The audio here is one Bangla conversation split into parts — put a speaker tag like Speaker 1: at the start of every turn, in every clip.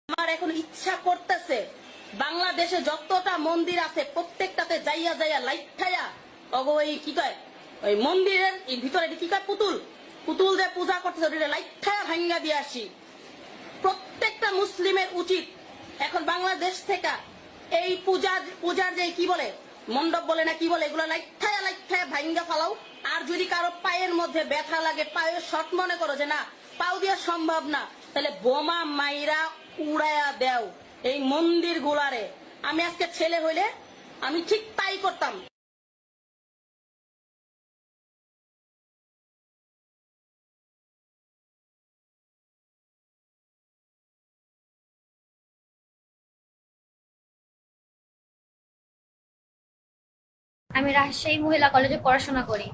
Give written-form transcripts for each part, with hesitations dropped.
Speaker 1: আমার এখন ইচ্ছা করতেছে বাংলাদেশে যতটা মন্দির আছে প্রত্যেকটাতে যাইয়া যাইয়া লাইট খাইয়া ওই কি কয় ওই মন্দিরের ভিতরে কি কয় পুতুল পুতুল যে পূজা করতেছে ওটা লাইট খাইয়া ভাঙ্গা দিয়ে আসি। প্রত্যেকটা মুসলিমের উচিত এখন বাংলাদেশ থেকে এই পূজার যে কি বলে মণ্ডপ বলে না কি বলে এগুলো লাইট খাইয়া ভাঙ্গা ফালাও। আর যদি কারো পায়ের মধ্যে ব্যথা লাগে পায়ে শর্ট মনে করো যে না পাও দেওয়া সম্ভব না তাহলে বোমা মাইরা উড়াইয়া দেও এই মন্দির গুলারে। আমি আজকে ছেলে হইলে আমি ঠিক তাই করতাম।
Speaker 2: আমি রাজশাহী মহিলা কলেজে পড়াশোনা করি,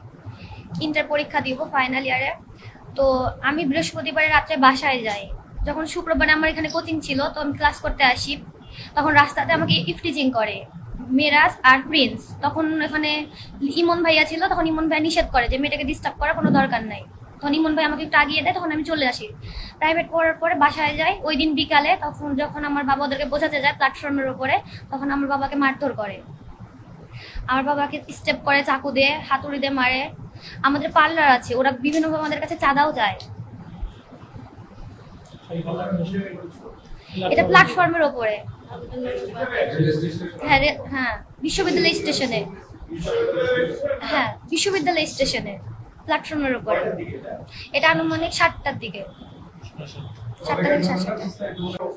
Speaker 2: ইন্টার পরীক্ষা দিব ফাইনাল ইয়ারে। তো আমি বৃহস্পতিবারে রাত্রে বাসায় যাই। যখন শুক্রবারে আমার এখানে কোচিং ছিল তো আমি ক্লাস করতে আসি, তখন রাস্তাতে আমাকে ইফটিজিং করে মেরাজ আর প্রিন্স। তখন এখানে ইমন ভাইয়া ছিল, তখন ইমন ভাইয়া নিষেধ করে যে মেয়েটাকে ডিস্টার্ব করার কোনো দরকার নাই। তখন ইমন ভাই আমাকে একটু আগিয়ে দেয়, তখন আমি চলে আসি। প্রাইভেট পড়ার পরে বাসায় যাই ওই দিন বিকালে। তখন যখন আমার বাবা ওদেরকে বোঝাতে যায় প্ল্যাটফর্মের উপরে, তখন আমার বাবাকে মারধর করে। আমার বাবাকে স্টেপ করে, চাকু দিয়ে, হাতুড়ি দিয়ে মারে। আমাদের পার্লার আছে, ওরা বিভিন্নভাবে আমাদের কাছে চাঁদাও যায়। এটা প্ল্যাটফর্মের ওপরে, হ্যাঁ হ্যাঁ বিশ্ববিদ্যালয় স্টেশনে, হ্যাঁ বিশ্ববিদ্যালয় স্টেশনে প্ল্যাটফর্মের উপরে। এটা আনুমানিক 7টার দিকে, 7টা থেকে 7:30।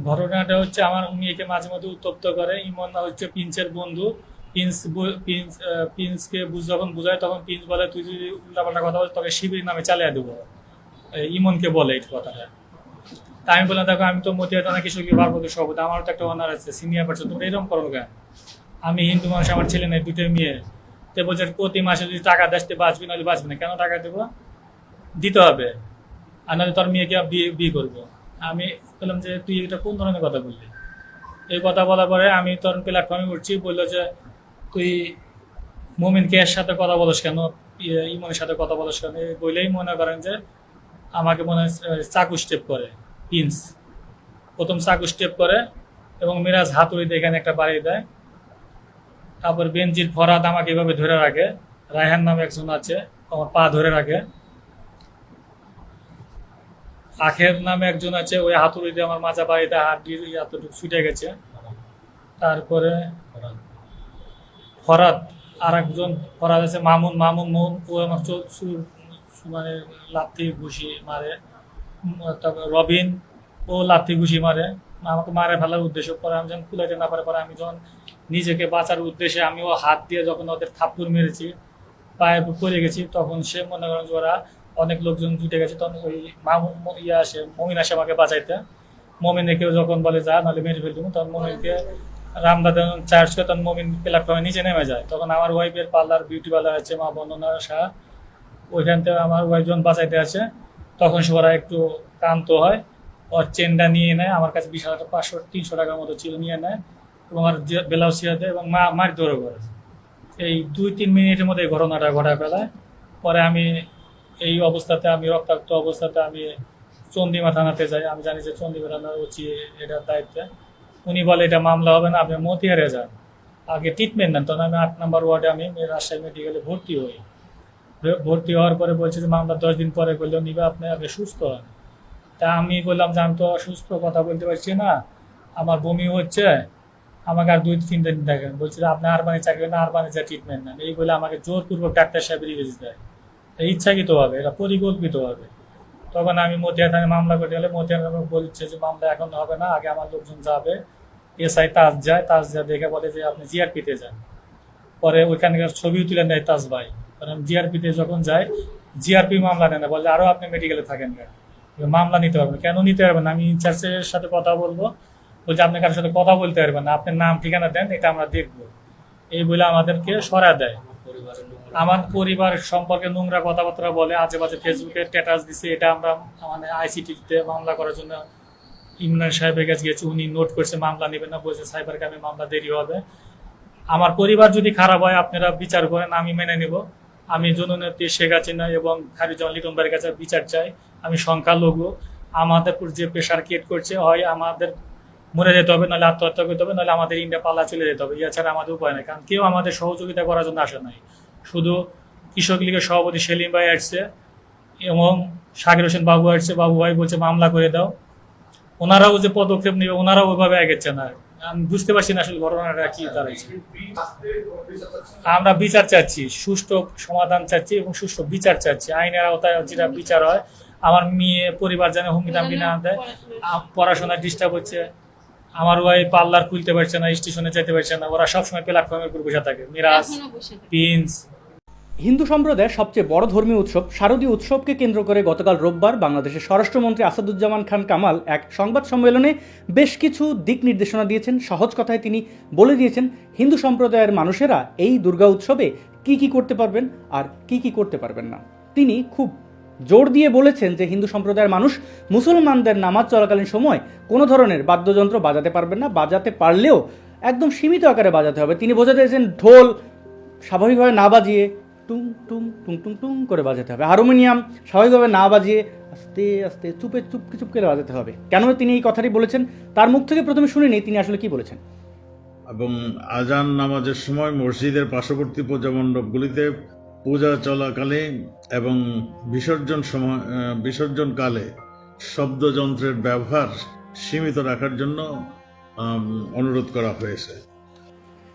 Speaker 3: ঘটনাটা হচ্ছে আমার মেয়েকে মাঝে মধ্যে উত্তপ্ত করে। ইমন হচ্ছে প্রিন্সের বন্ধু। প্রিন্সকে যখন বুঝায় তখন প্রিন্স বলে তুই যদি উল্টাপাল্টা কথা বলিস তোকে শিবির নামে চালিয়ে দেবো। ইমনকে বলে এই কথাটা। তা আমি বললাম দেখো আমি তো মতিয়া থানা কিশোরী ভারপ্রাপ্ত সভাপতি, আমারও তো একটা অনার আছে, সিনিয়র পার্সন, তোমরা এরকম করো কেন? আমি হিন্দু মানুষ, আমার ছেলে নেই, দুটো মেয়ে। তো বলছে প্রতি মাসে যদি টাকা দেশতে বাঁচবি নাহলে বাঁচবি না। কেন টাকা দেবো? দিতে হবে, আর নাহলে তোর মেয়েকে বিয়ে করবো। আমি বললাম যে তুই এটা কোন ধরনের কথা বললি? এই কথা বলার পরে আমি তোর প্ল্যাটফর্মে উঠছি, বললো যে তুই মোমিনকে এর সাথে কথা বলস কেন, ইমনের সাথে কথা বলস কেন? বললেই মনে করেন যে আমাকে মনে হয় চাকু স্টেপ করে। প্রিন্স প্রথম চাকু স্টেপ করে এবং মিরাজ হাতুড়ি দিয়ে এখানে একটা বাড়ি দেয়। তারপর বেনজির ফরাদ আমাকে এভাবে ধরে রাখে। রায়হান নামে একজন আছে, আমার পা ধরে রাখে। আখের নামে একজন আছে, ওই হাতুড়ি দিয়ে আমার মাজা বাড়িতে হাত দিয়ে এতটুকু ছুটে গেছে। তারপরে ফরাদ, আর একজন ফরাদ আছে মামুন ও আমার মানে লাথি ঘুষি মারে। তারপর রবিন, ও লাথি ঘুষি মারে, আমাকে মারে ফেলার উদ্দেশ্য। পরে আমি যখন কুলাইতে না পারে, পরে আমি যখন নিজেকে বাঁচার উদ্দেশ্যে আমি ও হাত দিয়ে যখন ওদের থাপ্পড় মেরেছি, পায়ে পড়ে গেছি, তখন সে মনে করেন যে ওরা অনেক লোকজন জুটে গেছে। তখন ওই মমিন আসে আমাকে বাঁচাইতে। মমিনে কেউ যখন বলে যা নাহলে মেরে ফেলবো, তখন মমিনকে রামদা চার্জ করে তখন মমিন প্ল্যাটফর্মে নিচে নেমে যায়। তখন আমার ওয়াইফের পার্লার বিউটি পার্লার আছে মা বন্দনা শাহ, ওইখান থেকে আমার ওয়াইফ যখন বাঁচাইতে আছে তখন সবাই একটু ক্লান্ত হয়। ওর চেনটা নিয়ে নেয়, আমার কাছে 20,500-300 টাকার মতো ছিল, নিয়ে নেয় এবং আর ব্লাউজ ছিঁড়ে দেয় এবং মার ধরে করে। এই 2-3 মিনিটের মধ্যে এই ঘটনাটা ঘটা ফেলায়। পরে আমি এই অবস্থাতে, আমি রক্তাক্ত অবস্থাতে আমি চন্দিমা থানাতে যাই। আমি জানি যে চন্দিমা থানার ওসি এটার দায়িত্বে। উনি বলে এটা মামলা হবে না, আপনি মতিয়ারে যান, আগে ট্রিটমেন্ট নেন। তখন আমি 8 নম্বর ওয়ার্ডে আমি রাজশাহী মেডিকেলে ভর্তি হই। ভর্তি হওয়ার পরে বলছে যে মামলা 10 দিন পরে করলেও নিবে, আপনি আগে সুস্থ হন। তা আমি বললাম যে আমি তো অসুস্থ, কথা বলতে পারছি না, আমার বমি হচ্ছে, আমাকে আর 2-3 দিন দেখেন। বলছে যে আপনি আরবানি চাকরি না, আরবানি যা ট্রিটমেন্ট নেন। এই বলে আমাকে জোরপূর্বক ডাক্তার সাহেব রিলিজ দেয়, ইচ্ছাকৃতভাবে, এটা পরিকল্পিতভাবে। তখন আমি মতিয়া থানায় মামলা করতে গেলে মতিয়া থানা বলছে যে মামলা এখন হবে না, আগে আমার লোকজন যাবে। এসআই তাজ যায় দেখে বলে যে আপনি জিআরপিতে যান। পরে ওইখানকার ছবিও তুলে নেয় তাজ ভাই। কারণ জিআরপিতে যখন যায়, জিআরপি মামলা নেয় না, বলে আরো আপনি মেডিকেলে থাকেন কেন, মামলা নিতে পারবেন। কেন নিতে পারবেন না? আমি ইনচার্জের সাথে কথা বলবো। বলছে আপনি কারোর সাথে কথা বলতে পারবেন না, আপনার নাম ঠিকানা দেন, এটা আমরা দেখবো। এই বলে আমাদেরকে সরা দেয়। আমার পরিবার সম্পর্কে নোংরা কথাবার্তা বলে, আজে বাজে ফেসবুকে স্ট্যাটাস দিছে। এটা আমরা মানে আইসিটিতে মামলা করার জন্য ইমরান সাহেবের কাছে গেছি, উনি নোট করছে মামলা নেবেন না, বলছে সাইবার ক্রাইমে মামলা দেরি হবে। আমার পরিবার যদি খারাপ হয় আপনারা বিচার করেন, আমি মেনে নিব। আমি জননেত্রী শেখ হাসিনা এবং খারিজ লিটন ভাইয়ের কাছে বিচার চাই। আমি সংখ্যালঘু, আমাদের উপর যে প্রেশার ক্রিয়েট করছে, হয় আমাদের মরে যেতে হবে, নাহলে আত্মহত্যা করতে হবে, নাহলে আমাদের ইন্ডিয়া পাল্লা চলে যেতে হবে, এছাড়া আমাদের উপায় নেই। কারণ কেউ আমাদের সহযোগিতা করার জন্য আসে নাই, শুধু কৃষক লীগের সভাপতি সেলিম ভাই আসছে এবং শাকির হোসেন বাবু আসছে। বাবু ভাই বলছে মামলা করে দাও, ওনারাও যে পদক্ষেপ নেবে ওনারাও ওইভাবে এগেচ্ছে না। আমি বুঝতে পারছি না আসলে ঘটনাটা কি দাঁড়াইছে। আমরা বিচার চাচ্ছি, সুষ্ঠু সমাধান চাচ্ছি এবং সুষ্ঠু বিচার চাচ্ছি। আইনের আওতায় যেটা বিচার হয়, আমার মেয়ে পরিবার যেন হুমকি দামকি না দেয়। পড়াশোনায় ডিস্টার্ব হচ্ছে, আমার ওয়াই পার্লার খুলতে পারছে না, স্টেশনে যেতে পারছে না, ওরা সবসময় প্ল্যাটফর্মের উপর বসে থাকে। মিরাজ, প্রিন্স।
Speaker 4: হিন্দু সম্প্রদায়ের সবচেয়ে বড় ধর্মীয় উৎসব শারদীয় উৎসবকে কেন্দ্র করে গতকাল রোববার বাংলাদেশের স্বরাষ্ট্রমন্ত্রী আসাদুজ্জামান খান কামাল এক সংবাদ সম্মেলনে বেশ কিছু দিক নির্দেশনা দিয়েছেন। সহজ কথায় তিনি বলে দিয়েছেন হিন্দু সম্প্রদায়ের মানুষেরা এই দুর্গা উৎসবে কি করতে পারবেন আর কি করতে পারবেন না। তিনি খুব জোর দিয়ে বলেছেন যে হিন্দু সম্প্রদায়ের মানুষ মুসলমানদের নামাজ চলাকালীন সময় কোনো ধরনের বাদ্যযন্ত্র বাজাতে পারবেন না, বাজাতে পারলেও একদম সীমিত আকারে বাজাতে হবে। তিনি বোঝাতে চেয়েছেন ঢোল স্বাভাবিকভাবে না বাজিয়ে টুং টুং টুং টুং টুং করে বাজাতে হবে, হারমোনিয়াম স্বাভাবিকভাবে না বাজিয়ে আস্তে আস্তে চুপকে করে বাজাতে হবে। কেন তিনি এই কথাটি বলেছেন তার মুখ থেকে প্রথমে শুনে নিই তিনি আসলে কি বলেছেন।
Speaker 5: এবং আজান নামাজের সময় মসজিদের পার্শ্ববর্তী পূজা মণ্ডপগুলিতে পূজা চলাকালে এবং বিসর্জনকালে শব্দযন্ত্রের ব্যবহার সীমিত রাখার জন্য অনুরোধ করা হয়েছে।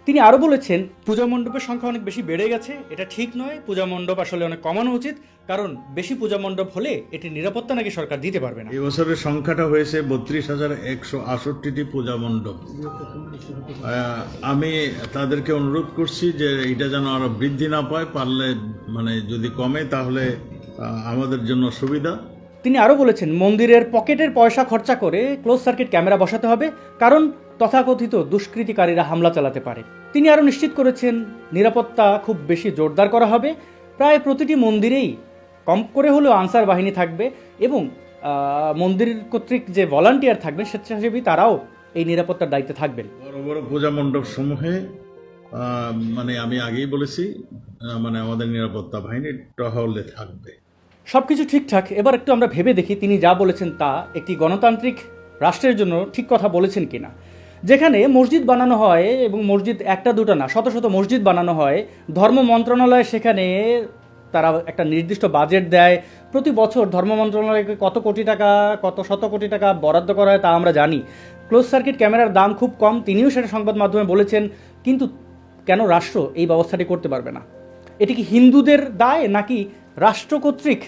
Speaker 4: তিনি আরও বলেছেন পূজা মণ্ডপের সংখ্যা অনেক বেশি বেড়ে গেছে, এটা ঠিক নয়। পূজা মণ্ডপ আসলে অনেক কমানো উচিত, কারণ বেশি পূজা মণ্ডপ হলে এটির নিরাপত্তা নাকি সরকার দিতে পারবে না।
Speaker 5: এই বছরের সংখ্যাটা হয়েছে 32,168টি পূজা মণ্ডপ। আমি তাদেরকে অনুরোধ করছি যে এটা যেন আরো বৃদ্ধি না পায়, পারলে যদি কমে তাহলে আমাদের জন্য সুবিধা।
Speaker 4: তিনি আরও বলেছেন মন্দিরের পকেটের পয়সা খরচা করে ক্লোজ সার্কিট ক্যামেরা বসাতে হবে, কারণ তথাকথিত দুষ্কৃতিকারীরা হামলা চালাতে পারে। তিনি আরও নিশ্চিত করেছেন নিরাপত্তা খুব বেশি জোরদার করা হবে। প্রায় প্রতিটি মন্দিরেই কম করে হলেও আনসার বাহিনী থাকবে এবং মন্দির কর্তৃক যে ভলান্টিয়ার থাকবেন স্বেচ্ছাসেবী তারাও এই নিরাপত্তার দায়িত্বে থাকবেন।
Speaker 5: বড় বড় পূজা মণ্ডপ সমূহে আমি আগেই বলেছি আমাদের নিরাপত্তা বাহিনী টহলে থাকবে।
Speaker 4: সবকিছু ঠিকঠাক, এবার একটু আমরা ভেবে দেখি তিনি যা বলেছেন তা একটি গণতান্ত্রিক রাষ্ট্রের জন্য ঠিক কথা বলেছেন কিনা। যেখানে মসজিদ বানানো হয় এবং মসজিদ একটা দুটো না শত শত মসজিদ বানানো হয়, ধর্ম মন্ত্রণালয় সেখানে তারা একটা নির্দিষ্ট বাজেট দেয়। প্রতি বছর ধর্ম মন্ত্রণালয়কে কত কোটি টাকা কত শত কোটি টাকা বরাদ্দ করা হয় তা আমরা জানি। ক্লোজ সার্কিট ক্যামেরার দাম খুব কম, তিনিও সেটা সংবাদ মাধ্যমে বলেছেন। কিন্তু কেন রাষ্ট্র এই ব্যবস্থাটি করতে পারবে না? এটি কি হিন্দুদের দায় নাকি রাষ্ট্র কর্তৃক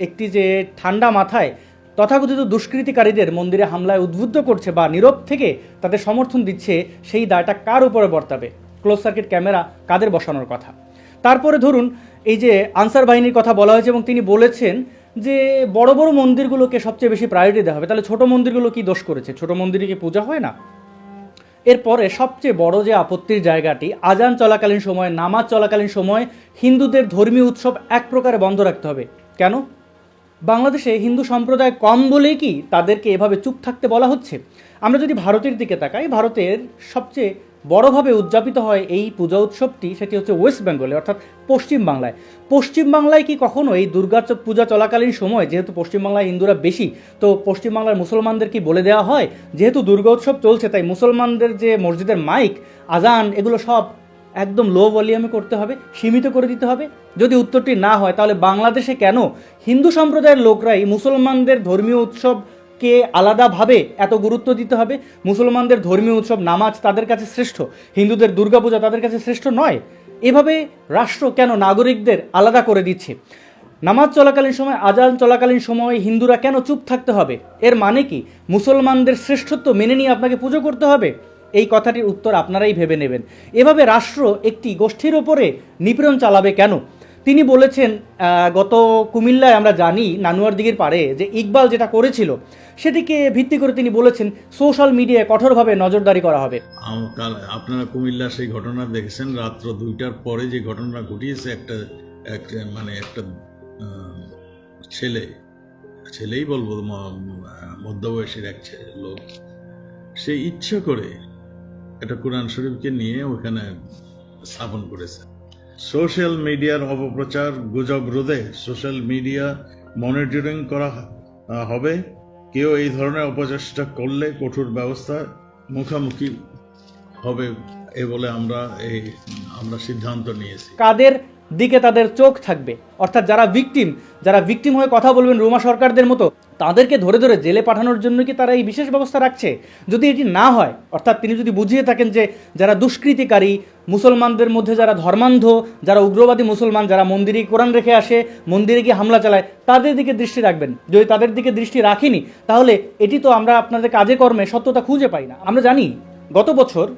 Speaker 4: একটি যে ঠান্ডা মাথায় তথাকথিত দুষ্কৃতিকারীদের মন্দিরে হামলায় উদ্বুদ্ধ করছে বা নীরব থেকে তাদের সমর্থন দিচ্ছে, সেই দায়টা কার উপরে বর্তাবে? ক্লোজ সার্কিট ক্যামেরা কাদের বসানোর কথা? তারপরে ধরুন এই যে আনসার বাহিনীর কথা বলা হয়েছে এবং তিনি বলেছেন যে বড় বড় মন্দিরগুলোকে সবচেয়ে বেশি প্রায়োরিটি দেওয়া হবে। তাহলে ছোট মন্দিরগুলো কি দোষ করেছে? ছোট মন্দিরে কি পূজা হয় না? এরপরে সবচেয়ে বড় যে আপত্তির জায়গাটি, আজান চলাকালীন সময় নামাজ চলাকালীন সময় হিন্দুদের ধর্মীয় উৎসব এক প্রকারে বন্ধ রাখতে হবে। কেন? বাংলাদেশে হিন্দু সম্প্রদায় কম বলেই কি তাদেরকে এভাবে চুপ থাকতে বলা হচ্ছে? আমরা যদি ভারতের দিকে তাকাই, ভারতের সবচেয়ে বড়ভাবে উদযাপিত হয় এই পূজা উৎসবটি, সেটি হচ্ছে ওয়েস্ট বেঙ্গলে অর্থাৎ পশ্চিমবাংলায়। পশ্চিমবাংলায় কি কখনো এই দুর্গা পূজা চলাকালীন সময়, যেহেতু পশ্চিমবাংলায় হিন্দুরা বেশি, তো পশ্চিমবাংলার মুসলমানদের কি বলে দেওয়া হয় যেহেতু দুর্গা উৎসব চলছে তাই মুসলমানদের যে মসজিদের মাইক আজান এগুলো সব একদম লো ভলিউমে করতে হবে, সীমিত করে দিতে হবে? যদি উত্তরটি না হয় তাহলে বাংলাদেশে কেন হিন্দু সম্প্রদায়ের লোকরাই মুসলমানদের ধর্মীয় উৎসবকে আলাদাভাবে এত গুরুত্ব দিতে হবে? মুসলমানদের ধর্মীয় উৎসব নামাজ তাদের কাছে শ্রেষ্ঠ, হিন্দুদের দুর্গাপূজা তাদের কাছে শ্রেষ্ঠ নয়? এভাবে রাষ্ট্র কেন নাগরিকদের আলাদা করে দিচ্ছে? নামাজ চলাকালীন সময় আজান চলাকালীন সময় হিন্দুরা কেন চুপ থাকতে হবে? এর মানে কি মুসলমানদের শ্রেষ্ঠত্ব মেনে নিয়ে আপনাকে পুজো করতে হবে? এই কথাটির উত্তর আপনারাই ভেবে নেবেন। এভাবে রাষ্ট্র একটি গোষ্ঠীর ওপরে নিপীড়ন চালাবে কেন? তিনি বলেছেন গত কুমিল্লায় আমরা জানি নানুয়ার দিঘির পাড়ে যে ইকবাল যেটা করেছিল সেটিকে ভিত্তি করে তিনি বলেছেন সোশ্যাল মিডিয়ায় কঠোরভাবে নজরদারি করা হবে।
Speaker 5: আপনারা কুমিল্লা সেই ঘটনা দেখেছেন, রাত্র 2টার পরে যে ঘটনা ঘটিয়েছে, একটা ছেলেই বলবো মধ্যবয়সের এক লোক, সে ইচ্ছা করে একটা কোরআন শরীফকে নিয়ে ওখানে স্থাপন করেছে। সোশ্যাল মিডিয়ার অপপ্রচার গুজব রোধে সোশ্যাল মিডিয়া মনিটরিং করা হবে কেউ এই ধরনের অপচেষ্টা করলে কঠোর ব্যবস্থা মুখোমুখি হবে এ বলে আমরা সিদ্ধান্ত নিয়েছি।
Speaker 4: কাদের দিকে তাদের চোখ থাকবে, অর্থাৎ যারা ভিকটিম হয়ে কথা বলবেন রুমা সরকারদের মতো, তাদেরকে ধরে ধরে জেলে পাঠানোর জন্য কি তারা এই বিশেষ ব্যবস্থা রাখছে? যদি এটি না হয়, অর্থাৎ তিনি যদি বুঝিয়ে থাকেন যে যারা দুষ্কৃতিকারী, মুসলমানদের মধ্যে যারা ধর্মান্ধ, যারা উগ্রবাদী মুসলমান, যারা মন্দিরে কোরআন রেখে আসে, মন্দিরে গিয়ে হামলা চালায়, তাদের দিকে দৃষ্টি রাখবেন। যদি তাদের দিকে দৃষ্টি রাখিনি, তাহলে এটি তো আমরা আপনাদের কাজে কর্মে সত্যতা খুঁজে পাই না। আমরা জানি গত বছর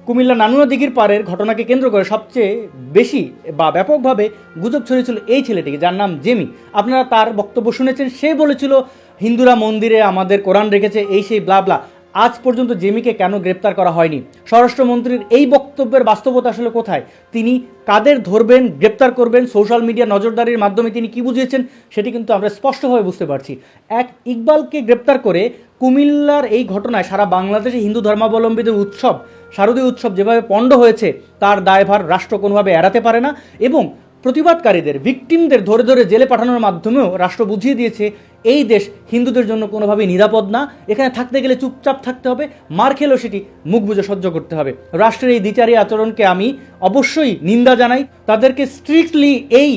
Speaker 4: কুমিল্লা নানুয়া দিঘির পাড়ের ঘটনাকে কেন্দ্র করে সবচেয়ে বেশি বা ব্যাপকভাবে গুজব ছড়িয়েছিল এই ছেলেটিকে, যার নাম জেমি। আপনারা তার বক্তব্য শুনেছেন। সে বলেছিল হিন্দুরা মন্দিরে আমাদের কোরআন রেখেছে, এই সেই ব্লা ব্লা। আজ পর্যন্ত জেমিকে কেন গ্রেপ্তার করা হয়নি? স্বরাষ্ট্রমন্ত্রীর এই বক্তব্যের বাস্তবতা আসলে কোথায়? তিনি কাদের ধরবেন, গ্রেপ্তার করবেন, সোশ্যাল মিডিয়া নজরদারির মাধ্যমে তিনি কি বুঝিয়েছেন সেটি কিন্তু আমরা স্পষ্টভাবে বুঝতে পারছি। এক ইকবালকে গ্রেপ্তার করে কুমিল্লার এই ঘটনায় সারা বাংলাদেশে হিন্দু ধর্মাবলম্বীদের উৎসব, শারদীয় উৎসব যেভাবে পণ্ড হয়েছে, তার দায়ভার রাষ্ট্র কোনোভাবে এড়াতে পারে না। এবং প্রতিবাদকারীদের, ভিকটিমদের ধরে ধরে জেলে পাঠানোর মাধ্যমেও রাষ্ট্র বুঝিয়ে দিয়েছে এই দেশ হিন্দুদের জন্য কোনোভাবেই নিরাপদ না। এখানে থাকতে গেলে চুপচাপ থাকতে হবে, মার খেলেও সেটি মুখ বুজে সহ্য করতে হবে। রাষ্ট্রের এই দ্বিচারী আচরণকে আমি অবশ্যই নিন্দা জানাই। তাদেরকে স্ট্রিক্টলি এই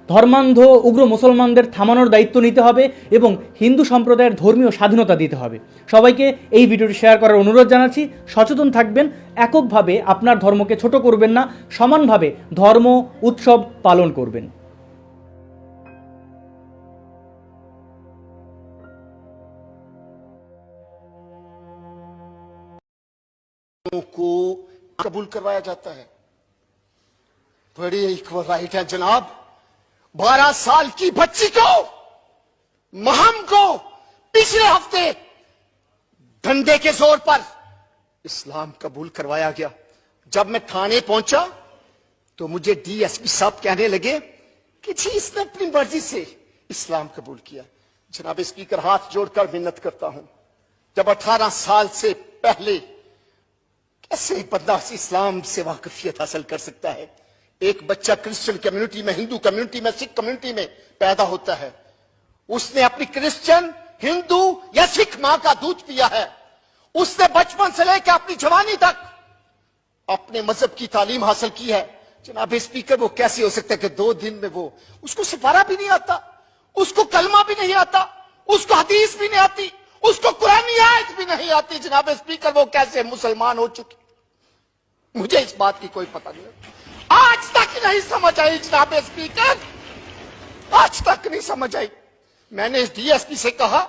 Speaker 4: ধর্মান্ধ উগ্র মুসলমানদের থামানোর দায়িত্ব নিতে হবে এবং হিন্দু সম্প্রদায়ের ধর্মীয় স্বাধীনতা দিতে হবে। সবাইকে এই ভিডিওটি শেয়ার করার অনুরোধ জানাচ্ছি। সচেতন থাকবেন, এককভাবে আপনার ধর্মকে ছোট করবেন না, সমানভাবে ধর্ম উৎসব পালন করবেন।
Speaker 6: को कबूल करवाया जाता है। बड़ी इक्वल राइट है जनाब। 12 साल की बच्ची को, महम को पिछले हफ्ते डंडे के जोर पर इस्लाम कबूल करवाया गया। जब मैं थाने पहुंचा तो मुझे डीएसपी साहब कहने लगे कि जी इसने अपनी मर्जी से इस्लाम कबूल किया। जनाब स्पीकर, हाथ जोड़कर विनत करता हूं, जब 18 साल से पहले कैसे एक बंदा इस्लाम से वाकफियत हासिल कर सकता है? एक बच्चा क्रिश्चियन कम्युनिटी में, हिंदू कम्युनिटी में, सिख कम्युनिटी में पैदा होता है, उसने अपनी क्रिश्चियन, हिंदू या सिख मां का दूध पिया है, उसने बचपन से लेकर अपनी जवानी तक अपने मजहब की तालीम हासिल की है। जनाब स्पीकर, वो कैसे हो सकता है कि 2 दिन में उसको सिपारा भी नहीं आता, उसको कलमा भी नहीं आता, उसको हदीस भी नहीं आती, उसको कुरानी आयत भी नहीं आती। जनाब स्पीकर, वो कैसे मुसलमान हो चुके? मुझे इस बात की कोई पता नहीं, आज तक नहीं समझ आई। जनाब स्पीकर, आज तक नहीं समझ आई। मैंने इस डीएसपी से कहा,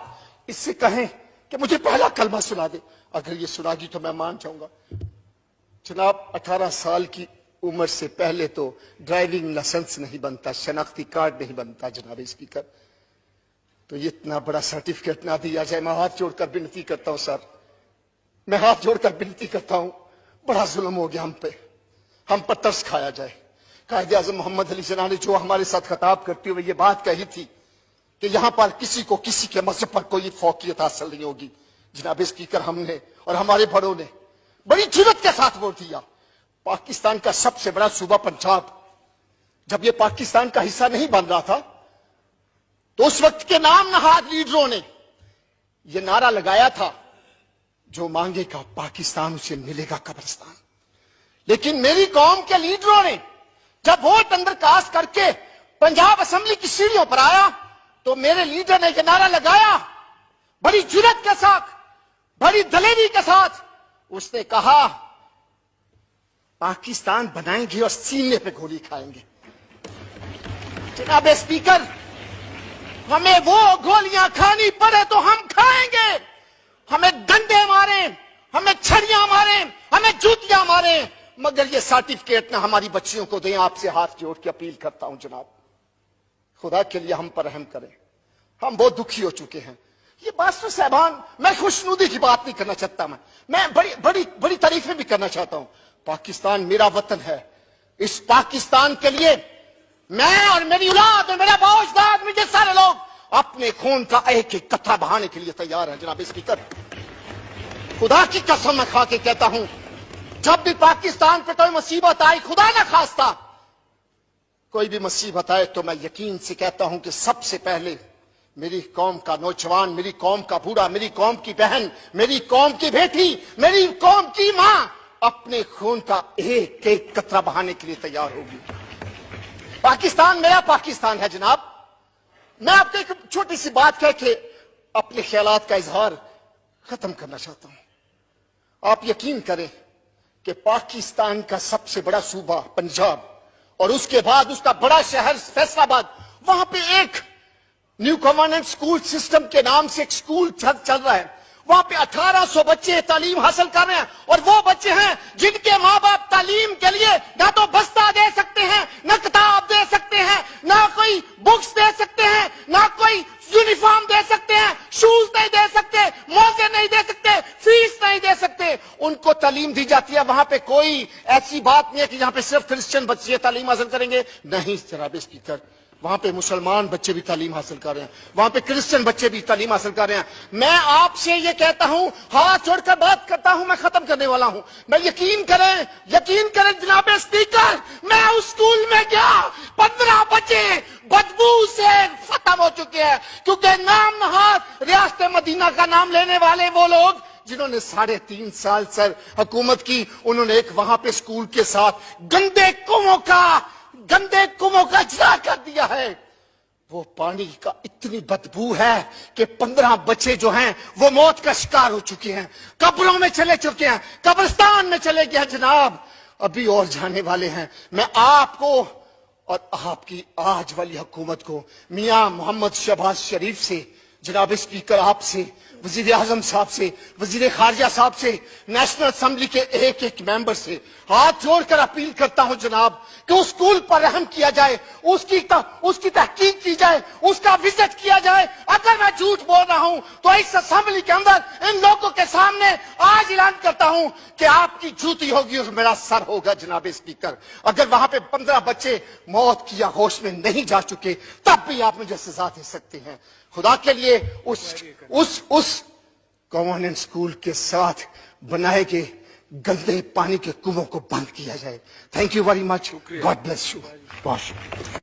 Speaker 6: इससे कहें कि मुझे पहला कलमा सुना दे। अगर ये सुनागी तो मैं मान जाऊंगा। जनाब 18 साल की उम्र से पहले तो ड्राइविंग लाइसेंस नहीं बनता, शनाख्ती कार्ड नहीं बनता। जनाब स्पीकर, तो ये इतना बड़ा सर्टिफिकेट ना दिया जाए। मैं हाथ जोड़कर विनती करता हूं सर, मैं हाथ जोड़कर विनती करता हूं, बड़ा जुल्म हो गया हम पे, हम पर तरस खाया जाए। कायदे आजम मोहम्मद अली जिन्ना ने जो हमारे साथ खिताब करते हुए ये बात कही थी कि यहां पर किसी को किसी के मजहब पर कोई फौकियत हासिल नहीं होगी। जनाब स्पीकर, हमने और हमारे बड़ों ने बड़ी जुर्रत के साथ वोट दिया। पाकिस्तान का सबसे बड़ा सूबा पंजाब, जब ये पाकिस्तान का हिस्सा नहीं बन रहा था, तो उस वक्त के नाम नहाद लीडरों ने यह नारा लगाया था, जो मांगेगा पाकिस्तान उसे मिलेगा कब्रिस्तान। लेकिन मेरी कौम के लीडरों ने जब वोट अंदरकास्ट करके पंजाब असेंबली की सीढ़ियों पर आया, तो मेरे लीडर ने यह नारा लगाया बड़ी जुर्रत के साथ, बड़ी दलेरी के साथ। उसने कहा, पाकिस्तान बनाएंगे और सीने पे गोली खाएंगे। जनाब स्पीकर, हमें वो गोलियां खानी पड़े तो हम खाएंगे। हमें डंडे मारे, हमें छड़ियां मारे, हमें जूतियां मारे, मगर ये सर्टिफिकेट ना हमारी बच्चियों को दें। आपसे हाथ जोड़ के अपील करता हूं जनाब, खुदा के लिए हम पर रहम करें। हम बहुत दुखी हो चुके हैं। ये मास्टर साहबान, मैं खुशनुदी की बात नहीं करना चाहता, मैं बड़ी बड़ी बड़ी तारीफें भी करना चाहता हूं। पाकिस्तान मेरा वतन है। इस पाकिस्तान के लिए मैं और मेरी औलाद और मेरा बाओजदाद, मुझे सारे लोग अपने खून का एक एक कतरा बहाने के लिए तैयार हैं। जनाब स्पीकर, खुदा की कसम मैं खा के कहता हूं, जब भी पाकिस्तान पे कोई मुसीबत आई, खुदा न खास्ता कोई भी मुसीबत आए, तो मैं यकीन से कहता हूं कि सबसे पहले मेरी कौम का नौजवान, मेरी कौम का बूढ़ा, मेरी कौम की बहन, मेरी कौम की बेटी, मेरी कौम की मां अपने खून का एक एक कतरा बहाने के लिए तैयार होगी। पाकिस्तान मेरा पाकिस्तान है जनाब। मैं आपको एक छोटी सी बात कह के अपने ख्यालात का इजहार खत्म करना चाहता हूं। आप यकीन करें कि पाकिस्तान का सबसे बड़ा सूबा पंजाब और उसके बाद उसका बड़ा शहर फैसलाबाद, वहां पे एक न्यू गवर्नेंस स्कूल सिस्टम के नाम से एक स्कूल चल रहा है। वहां पे 1800 बच्चे तालीम हासिल कर रहे हैं और वो बच्चे हैं जिनके माँ बाप तालीम के लिए ना तो बस्ता दे सकते हैं, ना किताब दे सकते हैं, ना कोई बुक्स दे सकते हैं, ना कोई यूनिफॉर्म दे सकते हैं, शूज नहीं दे सकते, मोजे नहीं दे सकते, फीस नहीं दे सकते। उनको तालीम दी जाती है। वहां पे कोई ऐसी बात नहीं है कि यहां पे सिर्फ क्रिश्चियन बच्चे तालीम हासिल करेंगे। नहीं जनाब स्पीकर, वहां पे मुसलमान बच्चे भी तालीम हासिल कर रहे हैं, वहां पे क्रिश्चियन बच्चे भी तालीम हासिल कर रहे हैं। मैं आपसे ये कहता हूं, हाथ जोड़कर बात करता हूं, मैं खत्म करने वाला हूं। मैं यकीन करें जनाब स्पीकर, मैं उस स्कूल में गया, 15 बच्चे बदबू से खत्म हो चुके हैं, क्योंकि नाम नहाद रियासत मदीना का नाम लेने वाले वो लोग जिन्होंने 3.5 साल सर हुकूमत की, उन्होंने एक वहां पे स्कूल के साथ गंदे कुओं का इजरा कर दिया है। वो पानी का इतनी बदबू है कि 15 बच्चे जो हैं वो मौत का शिकार हो चुके हैं, कब्रों में चले चुके हैं, कब्रिस्तान में चले गए हैं जनाब, अभी और जाने वाले हैं। मैं आपको और आपकी आज वाली हुकूमत को, मियां मोहम्मद शहबाज शरीफ से, जनाब स्पीकर आपसे, वजीर आजम साहब से, वजीर खारजा साहब से, नेशनल असेंबली के एक एक मेंबर से हाथ जोड़कर अपील करता हूं जनाब कि उस स्कूल पर रहम किया जाए, उसकी तहकीक की जाए, उसका विजिट किया जाए। अगर मैं झूठ बोल रहा हूं तो इस असेंबली के अंदर इन लोगों के सामने आज ऐलान करता हूं कि आपकी जूती होगी और मेरा सर होगा जनाब स्पीकर। अगर वहां पे 15 बच्चे मौत की आगोश में नहीं जा चुके तब भी आप मुझे सजा दे सकते हैं। खुदा के लिए उस गवर्नेंस स्कूल के साथ बनाए गए गंदे पानी के कुओं को बंद किया जाए। Thank you very much, God bless you. बहुत शुक्रिया।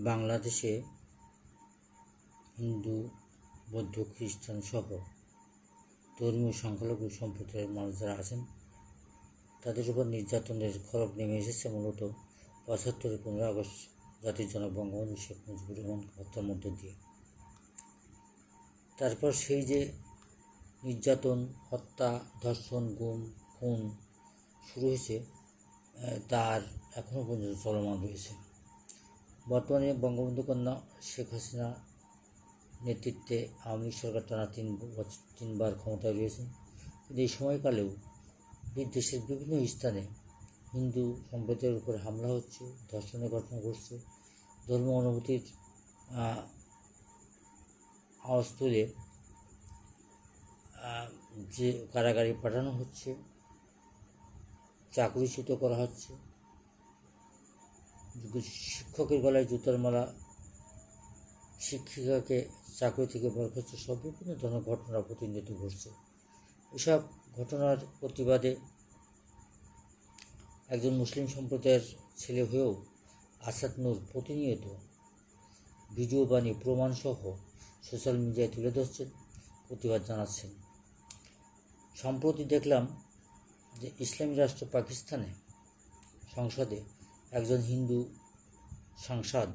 Speaker 7: বাংলাদেশে হিন্দু, বৌদ্ধ, খ্রিস্টান সহ ধর্মীয় সংখ্যালঘু সম্প্রদায়ের মানুষ যারা আছেন তাদের উপর নির্যাতনের খড়গ নেমে এসেছে মূলত ৭৫ 15 আগস্ট জাতির জনক বঙ্গবন্ধু শেখ মুজিবুর রহমান হত্যার মধ্য দিয়ে। তারপর সেই যে নির্যাতন, হত্যা, ধর্ষণ, গুম, খুন শুরু হয়েছে তার এখনও পর্যন্ত চলমান রয়েছে। বর্তমানে বঙ্গবন্ধু কন্যা শেখ হাসিনা নেতৃত্বে আওয়ামী লীগ সরকার টানা 3বার ক্ষমতায় রয়েছেন, কিন্তু এই সময়কালেও দেশের বিভিন্ন স্থানে হিন্দু সম্প্রদায়ের উপর হামলা হচ্ছে, ধর্ষণের ঘটনা ঘটছে, ধর্ম অনুভূতির আওয়াজ তুলে যে কারাগারে পাঠানো হচ্ছে, চাকরিচ্যুত করা হচ্ছে, শিক্ষকের গলায় জুতার মালা, শিক্ষিকাকে চাকরি থেকে বরখাস্ত, সব বিভিন্ন ধরনের ঘটনা প্রতিনিয়ত ঘটছে। এসব ঘটনার প্রতিবাদে একজন মুসলিম সম্প্রদায়ের ছেলে হয়েও আসাদ নূর প্রতিনিয়ত ভিডিও বানিয়ে প্রমাণসহ সোশ্যাল মিডিয়ায় তুলে ধরছেন, প্রতিবাদ জানাচ্ছেন। সম্প্রতি দেখলাম যে ইসলামী রাষ্ট্র পাকিস্তানে সংসদে একজন হিন্দু সাংসদ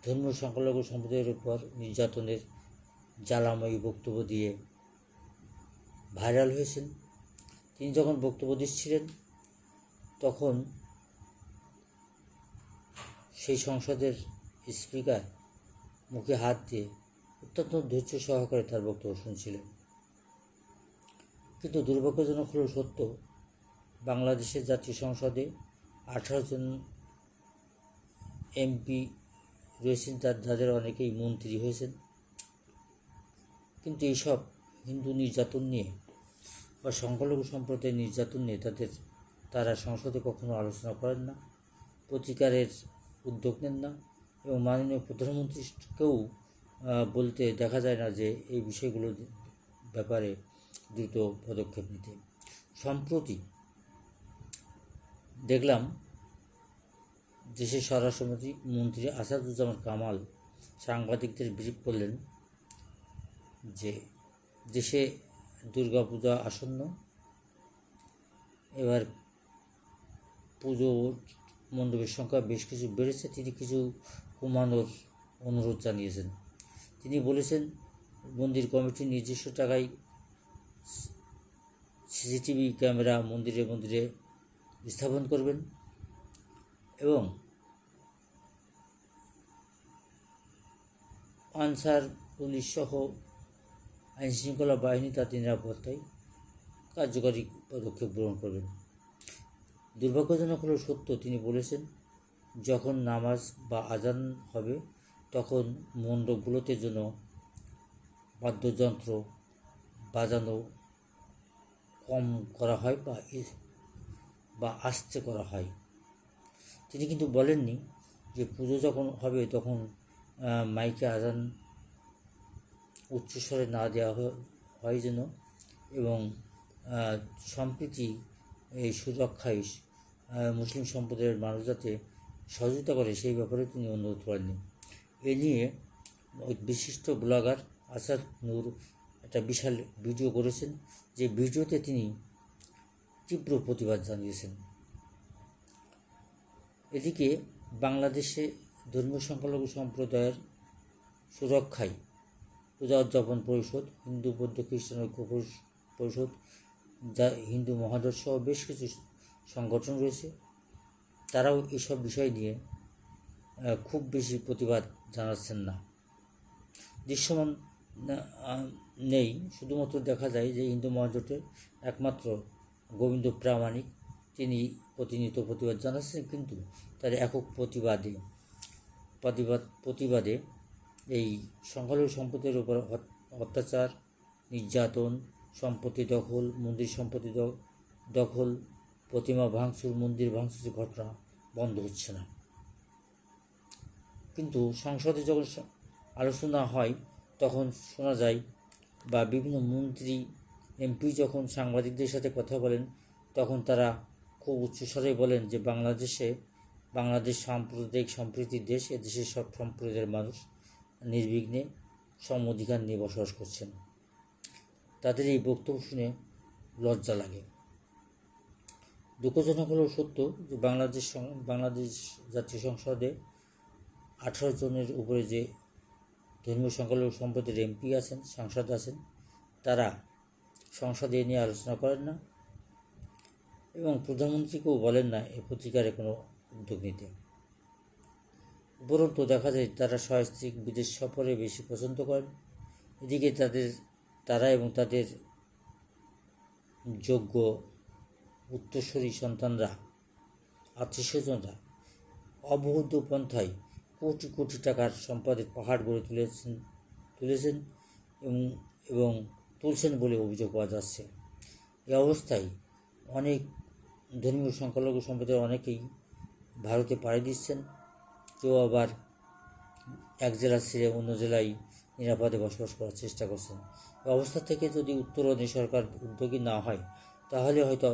Speaker 7: ধর্মীয় সংখ্যালঘু সম্প্রদায়ের উপর নির্যাতনের জ্বালাময়ী বক্তব্য দিয়ে ভাইরাল হয়েছেন। তিনি যখন বক্তব্য দিচ্ছিলেন তখন সেই সংসদের স্পিকার মুখে হাত দিয়ে অত্যন্ত ধৈর্য সহকারে তার বক্তব্য শুনছিলেন। কিন্তু দুর্ভাগ্যজনক হলেও সত্য, বাংলাদেশের জাতীয় সংসদে 18 জন এমপি রয়েছেন, যাদের অনেকেই মন্ত্রী হয়েছেন, কিন্তু এইসব হিন্দু নির্যাতন নিয়ে বা সংখ্যালঘু সম্প্রদায়ের নির্যাতন নিয়ে তারা সংসদে কখনো আলোচনা করেন না, প্রতিকারের উদ্যোগ নেন না, এবং মাননীয় প্রধানমন্ত্রীকেও বলতে দেখা যায় না যে এই বিষয়গুলো ব্যাপারে দ্রুত পদক্ষেপ নিতে। সম্প্রতি দেখলাম দেশের স্বরাষ্ট্রমন্ত্রী আসাদুজ্জামান কামাল সাংবাদিকদের ব্রিফ করলেন যে দেশে দুর্গাপূজা আসন্ন, এবার পুজো মণ্ডপের সংখ্যা বেশ কিছু বেড়েছে। তিনি কিছু কমানোর অনুরোধ জানিয়েছেন। তিনি বলেছেন মন্দির কমিটি নিজস্ব টাকায় সিসিটিভি ক্যামেরা মন্দিরে মন্দিরে স্থাপন করবেন এবং আনসার পুলিশ সহ আইনশৃঙ্খলা বাহিনী তাদের নিরাপত্তায় কার্যকরী পদক্ষেপ গ্রহণ করবেন। দুর্ভাগ্যজনক হলেও সত্য, তিনি বলেছেন যখন নামাজ বা আজান হবে তখন মণ্ডপগুলোতে যেন বাদ্যযন্ত্র বাজানো কম করা হয় বা আস্তে করা হয়। তিনি কিন্তু বলেননি যে পুজো যখন হবে তখন মাইকে আজান উচ্চস্বরে না দেওয়া হয় যেন, এবং সম্প্রীতি এই সুরক্ষায় মুসলিম সম্প্রদায়ের মানুষ যাতে সহযোগিতা করে সেই ব্যাপারে তিনি অনুরোধ করেননি। এ নিয়ে ওই বিশিষ্ট ব্লগার আসাদ নূর একটা বিশাল ভিডিও করেছেন, যে ভিডিওতে তিনি তীব্র প্রতিবাদ জানিয়েছেন। এদিকে বাংলাদেশে ধর্মীয় সংখ্যালঘু সম্প্রদায়ের সুরক্ষায় পূজা উদযাপন পরিষদ, হিন্দু বৌদ্ধ খ্রিস্টান ঐক্য পরিষদ, যা হিন্দু মহাজোট সহ বেশ কিছু সংগঠন রয়েছে, তারাও এসব বিষয় নিয়ে খুব বেশি প্রতিবাদ জানাচ্ছেন না, দৃশ্যমান নেই। শুধুমাত্র দেখা যায় যে হিন্দু মহাজোটের একমাত্র গোবিন্দ প্রামাণিক তিনি প্রতিনিয়ত প্রতিবাদ জানাচ্ছেন, কিন্তু তার একক প্রতিবাদে এই সংখ্যালঘু সম্পত্তির উপর অত্যাচার, নির্যাতন, সম্পত্তি দখল, মন্দির সম্পত্তি দখল, প্রতিমা ভাঙচুর, মন্দির ভাঙচুরের ঘটনা বন্ধ হচ্ছে না। কিন্তু সংসদে যখন আলোচনা হয় তখন শোনা যায়, বা বিভিন্ন মন্ত্রী এমপি যখন সাংবাদিকদের সাথে কথা বলেন তখন তারা খুব উচ্চস্বরে বলেন যে বাংলাদেশ সাম্প্রদায়িক সম্প্রীতির দেশ, এদেশের সব সম্প্রদায়ের মানুষ নির্বিঘ্নে সম অধিকার নিয়ে বসবাস করছেন। তাদের এই বক্তব্য শুনে লজ্জা লাগে। দুঃখজনক হলেও সত্য যে বাংলাদেশ জাতীয় সংসদে 18 জনের উপরে যে ধর্মীয় সংখ্যালঘু সম্প্রদায়ের এমপি আছেন, সাংসদ আছেন, তারা সংসদে এ নিয়ে আলোচনা করেন না এবং প্রধানমন্ত্রীকেও বলেন না এ প্রতিকারে কোনো উদ্যোগ নিতে। উপরন্তু দেখা যায় তারা সস্ত্রীক বিদেশ সফরে বেশি পছন্দ করেন। এদিকে তারা এবং তাদের যোগ্য উত্তরসূরি সন্তানরা, আত্মীয়স্বজনরা অবৈধ পন্থায় কোটি কোটি টাকার সম্পদের পাহাড় গড়ে তুলেছেন এবং তুলছেন বলে অভিযোগ পাওয়া যাচ্ছে। এই অবস্থায় অনেক ধর্মীয় সংখ্যালঘু সম্প্রদায়ের অনেকেই ভারতে পাড়ি দিচ্ছেন, কেউ আবার এক জেলা ছেড়ে অন্য জেলায় নিরাপদে বসবাস করার চেষ্টা করছেন। এই অবস্থা থেকে যদি উত্তরণে সরকার উদ্যোগী না হয় তাহলে হয়তো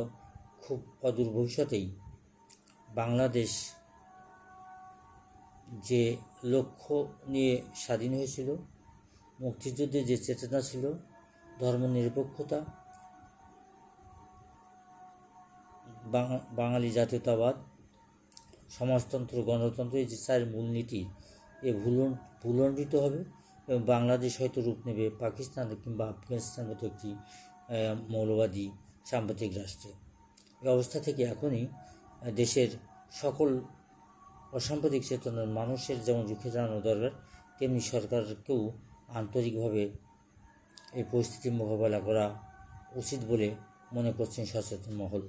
Speaker 7: খুব অদূর ভবিষ্যতেই বাংলাদেশ যে লক্ষ্য নিয়ে স্বাধীন হয়েছিল, মুক্তিযুদ্ধে যে চেতনা ছিল, ধর্মনিরপেক্ষতা, বাঙালি জাতীয়তাবাদ, সমাজতন্ত্র, গণতন্ত্র, এই যে 4 মূলনীতি এ ভুলণ্ডিত হবে এবং বাংলাদেশ হয়তো রূপ নেবে পাকিস্তান কিংবা আফগানিস্তানের মতো একটি মৌলবাদী সাম্প্রতিক রাষ্ট্রে। এই অবস্থা থেকে এখনই দেশের সকল অসাম্প্রদায়িক চেতনার মানুষের যেমন রুখে দাঁড়ানো দরকার, তেমনি সরকারকেও আন্তরিকভাবে এই পরিস্থিতির মোকাবেলা করা উচিত বলে মনে করছেন সচেতন মহল।